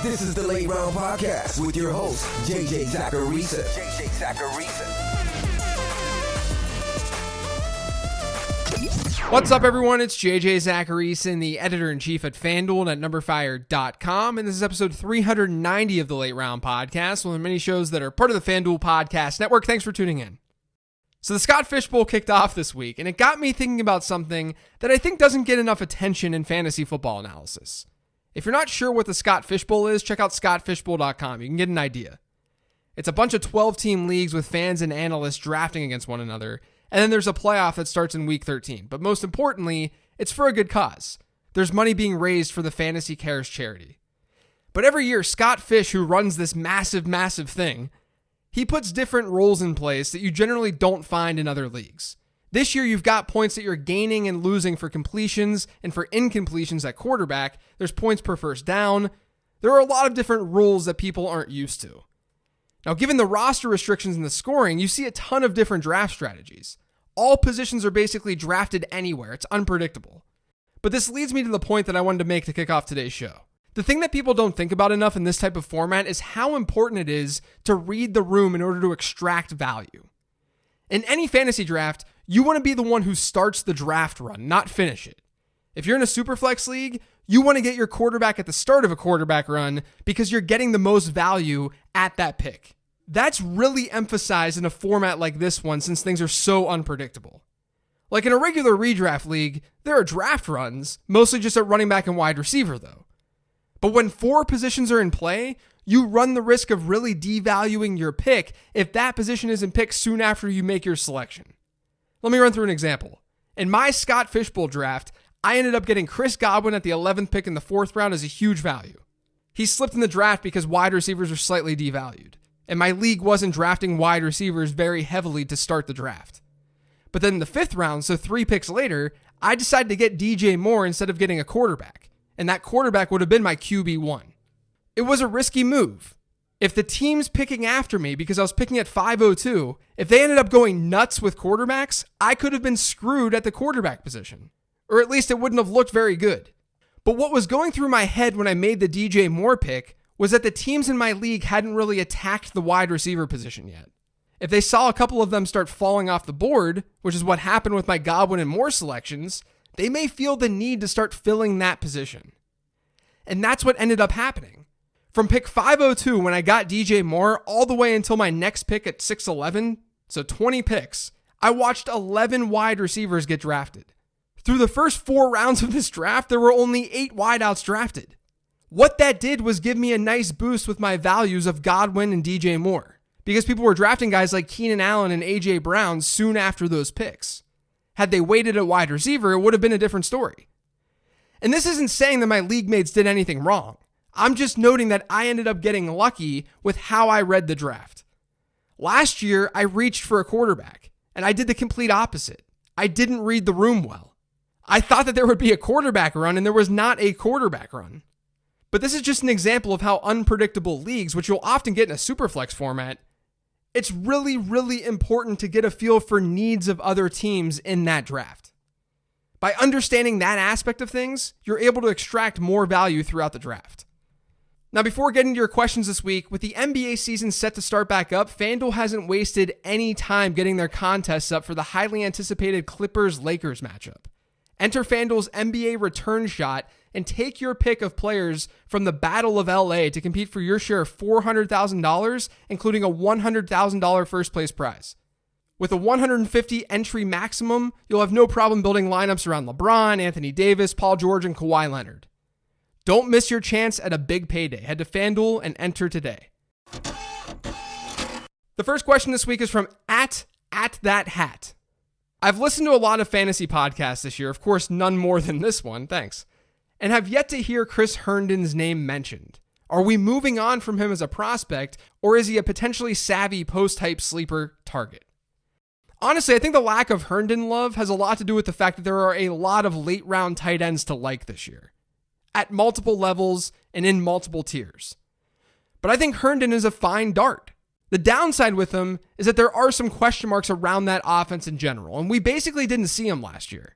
This is the Late Round Podcast with your host, JJ Zacharisa. What's up, everyone? It's JJ Zacharisa, the editor-in-chief at FanDuel and at numberfire.com, and this is episode 390 of the Late Round Podcast, one of the many shows that are part of the FanDuel Podcast Network. Thanks for tuning in. So the Scott Fish Bowl kicked off this week, and it got me thinking about something that I think doesn't get enough attention in fantasy football analysis. If you're not sure what the Scott Fish Bowl is, check out scottfishbowl.com. You can get an idea. It's a bunch of 12-team leagues with fans and analysts drafting against one another, and then there's a playoff that starts in week 13. But most importantly, it's for a good cause. There's money being raised for the Fantasy Cares charity. But every year, Scott Fish, who runs this massive thing, he puts different rules in place that you generally don't find in other leagues. This year, you've got points that you're gaining and losing for completions, and for incompletions at quarterback, there's points per first down. There are a lot of different rules that people aren't used to. Now, given the roster restrictions and the scoring, you see a ton of different draft strategies. All positions are basically drafted anywhere. It's unpredictable. But this leads me to the point that I wanted to make to kick off today's show. The thing that people don't think about enough in this type of format is how important it is to read the room in order to extract value. In any fantasy draft, you want to be the one who starts the draft run, not finish it. If you're in a Superflex league, you want to get your quarterback at the start of a quarterback run because you're getting the most value at that pick. That's really emphasized in a format like this one since things are so unpredictable. Like in a regular redraft league, there are draft runs, mostly just at running back and wide receiver though. But when 4 positions are in play, you run the risk of really devaluing your pick if that position isn't picked soon after you make your selection. Let me run through an example. In my Scott Fish Bowl draft, I ended up getting Chris Godwin at the 11th pick in the 4th round as a huge value. He slipped in the draft because wide receivers are slightly devalued, and my league wasn't drafting wide receivers very heavily to start the draft. But then in the 5th round, so 3 picks later, I decided to get DJ Moore instead of getting a quarterback, and that quarterback would have been my QB1. It was a risky move. If the teams picking after me, because I was picking at 502, if they ended up going nuts with quarterbacks, I could have been screwed at the quarterback position. Or at least it wouldn't have looked very good. But what was going through my head when I made the DJ Moore pick was that the teams in my league hadn't really attacked the wide receiver position yet. If they saw a couple of them start falling off the board, which is what happened with my Godwin and Moore selections, they may feel the need to start filling that position. And that's what ended up happening. From pick 502 when I got DJ Moore all the way until my next pick at 611, so 20 picks, I watched 11 wide receivers get drafted. Through the first 4 rounds of this draft, there were only 8 wideouts drafted. What that did was give me a nice boost with my values of Godwin and DJ Moore, because people were drafting guys like Keenan Allen and AJ Brown soon after those picks. Had they waited at wide receiver, it would have been a different story. And this isn't saying that my league mates did anything wrong. I'm just noting that I ended up getting lucky with how I read the draft. Last year, I reached for a quarterback, and I did the complete opposite. I didn't read the room well. I thought that there would be a quarterback run, and there was not a quarterback run. But this is just an example of how unpredictable leagues, which you'll often get in a Superflex format, it's really, really important to get a feel for needs of other teams in that draft. By understanding that aspect of things, you're able to extract more value throughout the draft. Now, before getting to your questions this week, with the NBA season set to start back up, FanDuel hasn't wasted any time getting their contests up for the highly anticipated Clippers-Lakers matchup. Enter FanDuel's NBA Return Shot and take your pick of players from the Battle of LA to compete for your share of $400,000, including a $100,000 first place prize. With a 150 entry maximum, you'll have no problem building lineups around LeBron, Anthony Davis, Paul George, and Kawhi Leonard. Don't miss your chance at a big payday. Head to FanDuel and enter today. The first question this week is from at that hat. I've listened to a lot of fantasy podcasts this year, of course, none more than this one, thanks, and have yet to hear Chris Herndon's name mentioned. Are we moving on from him as a prospect, or is he a potentially savvy post-hype sleeper target? Honestly, I think the lack of Herndon love has a lot to do with the fact that there are a lot of late-round tight ends to like this year, at multiple levels and in multiple tiers. But I think Herndon is a fine dart. The downside with him is that there are some question marks around that offense in general, and we basically didn't see him last year.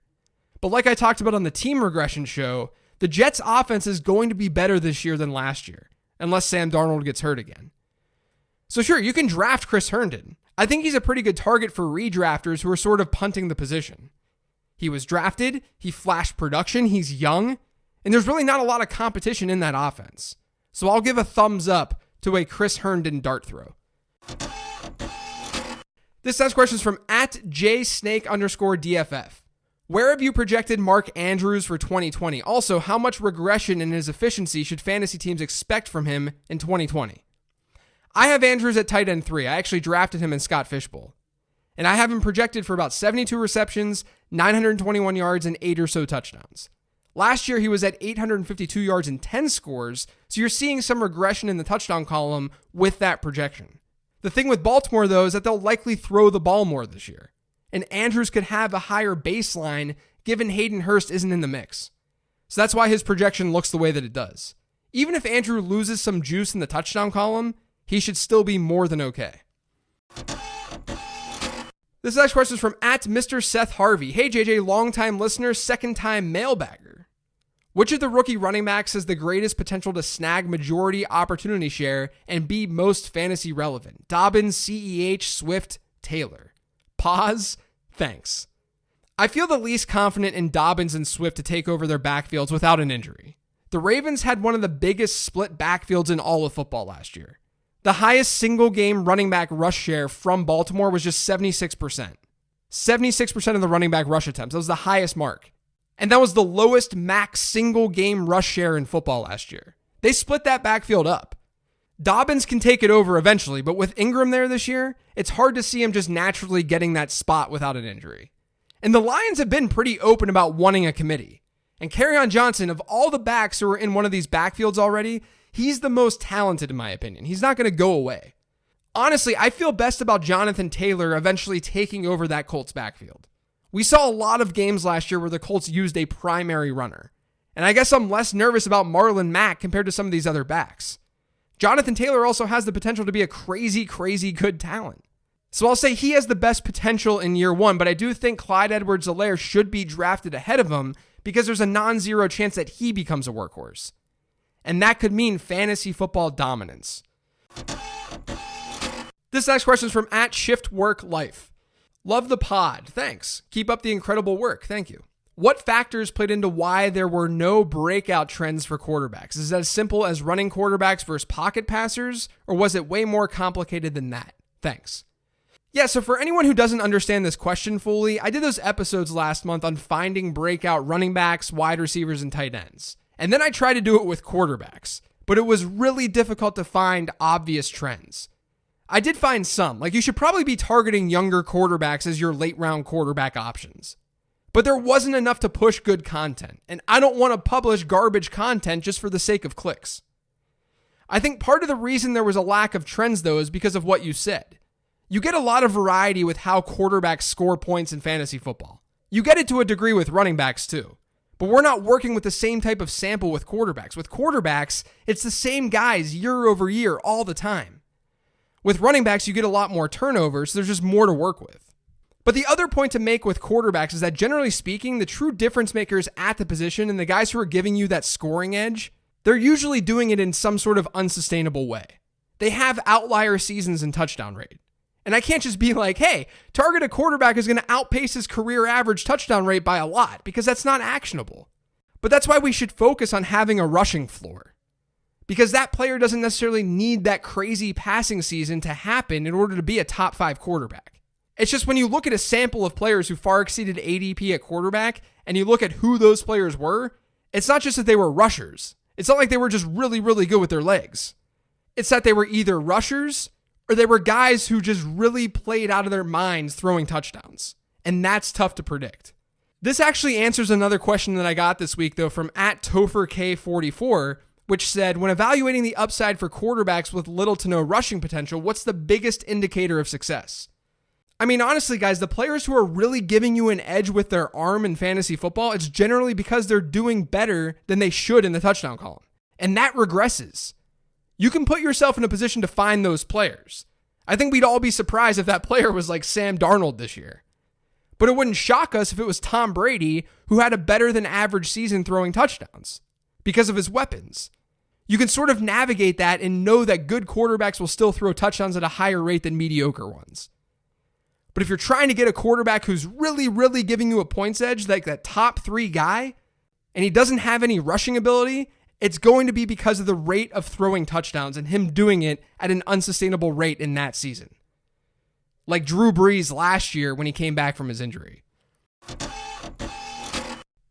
But like I talked about on the team regression show, the Jets' offense is going to be better this year than last year. unless Sam Darnold gets hurt again. So sure, you can draft Chris Herndon. I think he's a pretty good target for redrafters who are sort of punting the position. He was drafted, he flashed production, he's young, and there's really not a lot of competition in that offense. So I'll give a thumbs up to a Chris Herndon dart throw. This next question is from @jsnake_DFF. Where have you projected Mark Andrews for 2020? Also, how much regression in his efficiency should fantasy teams expect from him in 2020? I have Andrews at tight end 3. I actually drafted him in Scott Fishbowl. And I have him projected for about 72 receptions, 921 yards, and 8 or so touchdowns. Last year, he was at 852 yards and 10 scores, so you're seeing some regression in the touchdown column with that projection. The thing with Baltimore, though, is that they'll likely throw the ball more this year. And Andrews could have a higher baseline given Hayden Hurst isn't in the mix. So that's why his projection looks the way that it does. Even if Andrew loses some juice in the touchdown column, he should still be more than okay. This next question is from @Mr. Seth Harvey. Hey JJ, longtime listener, second-time mailbagger. Which of the rookie running backs has the greatest potential to snag majority opportunity share and be most fantasy relevant? Dobbins, CEH, Swift, Taylor. Pause. Thanks. I feel the least confident in Dobbins and Swift to take over their backfields without an injury. The Ravens had one of the biggest split backfields in all of football last year. The highest single game running back rush share from Baltimore was just 76%. 76% of the running back rush attempts. That was the highest mark. And that was the lowest max single game rush share in football last year. They split that backfield up. Dobbins can take it over eventually, but with Ingram there this year, it's hard to see him just naturally getting that spot without an injury. And the Lions have been pretty open about wanting a committee. And Kerryon Johnson, of all the backs who are in one of these backfields already, he's the most talented in my opinion. He's not going to go away. Honestly, I feel best about Jonathan Taylor eventually taking over that Colts backfield. We saw a lot of games last year where the Colts used a primary runner. And I guess I'm less nervous about Marlon Mack compared to some of these other backs. Jonathan Taylor also has the potential to be a crazy, crazy good talent. So I'll say he has the best potential in year one, but I do think Clyde Edwards-Helaire should be drafted ahead of him because there's a non-zero chance that he becomes a workhorse. And that could mean fantasy football dominance. This next question is from @ShiftWorkLife. Love the pod. Thanks. Keep up the incredible work. Thank you. What factors played into why there were no breakout trends for quarterbacks? Is it as simple as running quarterbacks versus pocket passers, or was it way more complicated than that? Thanks. Yeah, so for anyone who doesn't understand this question fully, I did those episodes last month on finding breakout running backs, wide receivers, and tight ends. And then I tried to do it with quarterbacks, but it was really difficult to find obvious trends. I did find some, like you should probably be targeting younger quarterbacks as your late round quarterback options. But there wasn't enough to push good content, and I don't want to publish garbage content just for the sake of clicks. I think part of the reason there was a lack of trends, though, is because of what you said. You get a lot of variety with how quarterbacks score points in fantasy football. You get it to a degree with running backs, too. But we're not working with the same type of sample with quarterbacks. With quarterbacks, it's the same guys year over year all the time. With running backs, you get a lot more turnovers, so there's just more to work with. But the other point to make with quarterbacks is that generally speaking, the true difference makers at the position and the guys who are giving you that scoring edge, they're usually doing it in some sort of unsustainable way. They have outlier seasons in touchdown rate. And I can't just be like, hey, target a quarterback is going to outpace his career average touchdown rate by a lot, because that's not actionable. But that's why we should focus on having a rushing floor. Because that player doesn't necessarily need that crazy passing season to happen in order to be a top 5 quarterback. It's just when you look at a sample of players who far exceeded ADP at quarterback, and you look at who those players were, it's not just that they were rushers. It's not like they were just really, really good with their legs. It's that they were either rushers or they were guys who just really played out of their minds throwing touchdowns. And that's tough to predict. This actually answers another question that I got this week, though, from @TopherK44, which said, when evaluating the upside for quarterbacks with little to no rushing potential, what's the biggest indicator of success? I mean, honestly, guys, the players who are really giving you an edge with their arm in fantasy football, it's generally because they're doing better than they should in the touchdown column. And that regresses. You can put yourself in a position to find those players. I think we'd all be surprised if that player was like Sam Darnold this year. But it wouldn't shock us if it was Tom Brady, who had a better than average season throwing touchdowns because of his weapons. You can sort of navigate that and know that good quarterbacks will still throw touchdowns at a higher rate than mediocre ones. But if you're trying to get a quarterback who's really, really giving you a points edge, like that top 3 guy, and he doesn't have any rushing ability, it's going to be because of the rate of throwing touchdowns and him doing it at an unsustainable rate in that season. Like Drew Brees last year when he came back from his injury.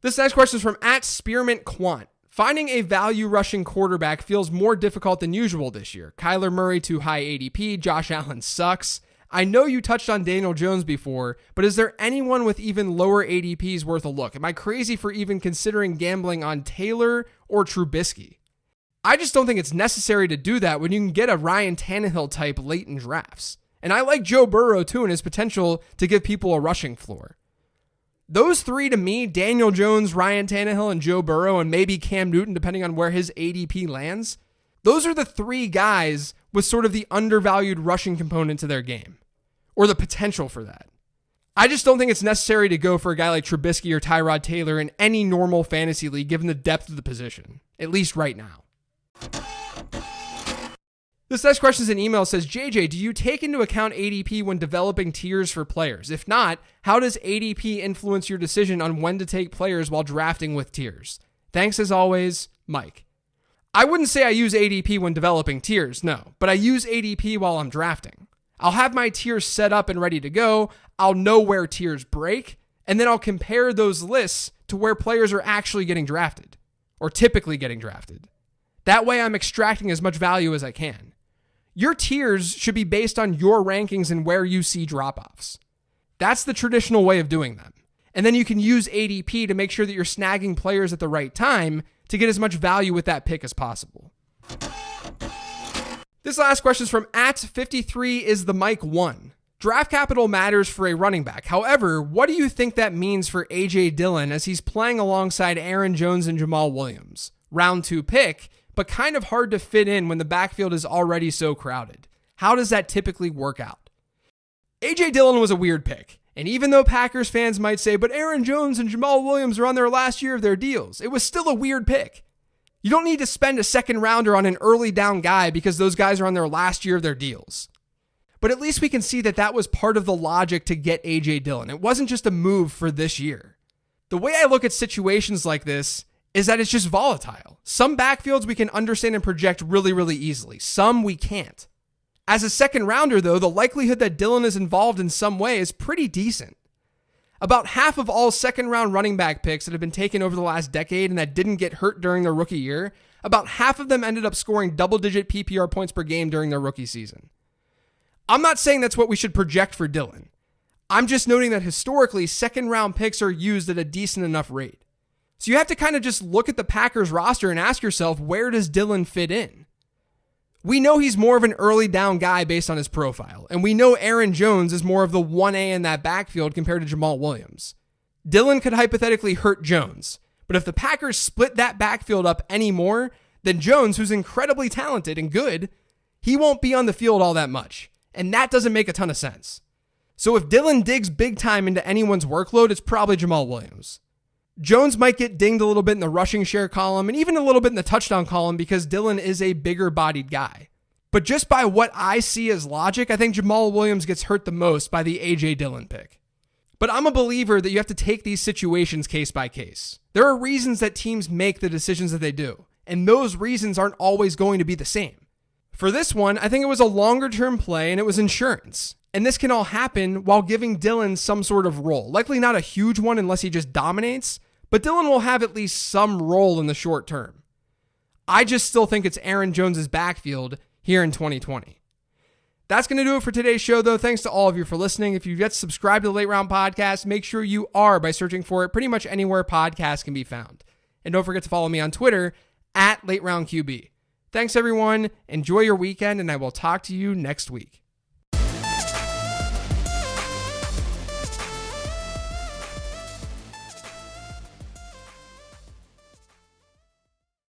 This next question is from @SpearmintQuant. Finding a value rushing quarterback feels more difficult than usual this year. Kyler Murray too high ADP, Josh Allen sucks. I know you touched on Daniel Jones before, but is there anyone with even lower ADPs worth a look? Am I crazy for even considering gambling on Taylor or Trubisky? I just don't think it's necessary to do that when you can get a Ryan Tannehill type late in drafts. And I like Joe Burrow too and his potential to give people a rushing floor. Those 3 to me, Daniel Jones, Ryan Tannehill, and Joe Burrow, and maybe Cam Newton, depending on where his ADP lands, those are the 3 guys with sort of the undervalued rushing component to their game, or the potential for that. I just don't think it's necessary to go for a guy like Trubisky or Tyrod Taylor in any normal fantasy league, given the depth of the position, at least right now. This next question is an email. It says, JJ, do you take into account ADP when developing tiers for players? If not, how does ADP influence your decision on when to take players while drafting with tiers? Thanks as always, Mike. I wouldn't say I use ADP when developing tiers, no, but I use ADP while I'm drafting. I'll have my tiers set up and ready to go. I'll know where tiers break, and then I'll compare those lists to where players are actually getting drafted, or typically getting drafted. That way I'm extracting as much value as I can. Your tiers should be based on your rankings and where you see drop-offs. That's the traditional way of doing them. And then you can use ADP to make sure that you're snagging players at the right time to get as much value with that pick as possible. This last question is from @53isthemike1. Draft capital matters for a running back. However, what do you think that means for A.J. Dillon as he's playing alongside Aaron Jones and Jamal Williams? Round 2 pick, but kind of hard to fit in when the backfield is already so crowded. How does that typically work out? A.J. Dillon was a weird pick, and even though Packers fans might say, but Aaron Jones and Jamal Williams are on their last year of their deals, it was still a weird pick. You don't need to spend a second rounder on an early down guy because those guys are on their last year of their deals. But at least we can see that that was part of the logic to get A.J. Dillon. It wasn't just a move for this year. The way I look at situations like this is that it's just volatile. Some backfields we can understand and project really, really easily. Some we can't. As a second rounder, though, the likelihood that Dillon is involved in some way is pretty decent. About half of all second round running back picks that have been taken over the last decade and that didn't get hurt during their rookie year, about half of them ended up scoring double-digit PPR points per game during their rookie season. I'm not saying that's what we should project for Dillon. I'm just noting that historically, second round picks are used at a decent enough rate. So you have to kind of just look at the Packers roster and ask yourself, where does Dillon fit in? We know he's more of an early down guy based on his profile, and we know Aaron Jones is more of the 1A in that backfield compared to Jamal Williams. Dillon could hypothetically hurt Jones, but if the Packers split that backfield up anymore, then Jones, who's incredibly talented and good, he won't be on the field all that much, and that doesn't make a ton of sense. So if Dillon digs big time into anyone's workload, it's probably Jamal Williams. Jones might get dinged a little bit in the rushing share column and even a little bit in the touchdown column because Dillon is a bigger bodied guy. But just by what I see as logic, I think Jamal Williams gets hurt the most by the A.J. Dillon pick. But I'm a believer that you have to take these situations case by case. There are reasons that teams make the decisions that they do, and those reasons aren't always going to be the same. For this one, I think it was a longer term play and it was insurance. And this can all happen while giving Dillon some sort of role. Likely not a huge one unless he just dominates, but Dillon will have at least some role in the short term. I just still think it's Aaron Jones' backfield here in 2020. That's going to do it for today's show, though. Thanks to all of you for listening. If you've yet to subscribe to the Late Round Podcast, make sure you are by searching for it pretty much anywhere podcasts can be found. And don't forget to follow me on Twitter @LateRoundQB. Thanks, everyone. Enjoy your weekend, and I will talk to you next week.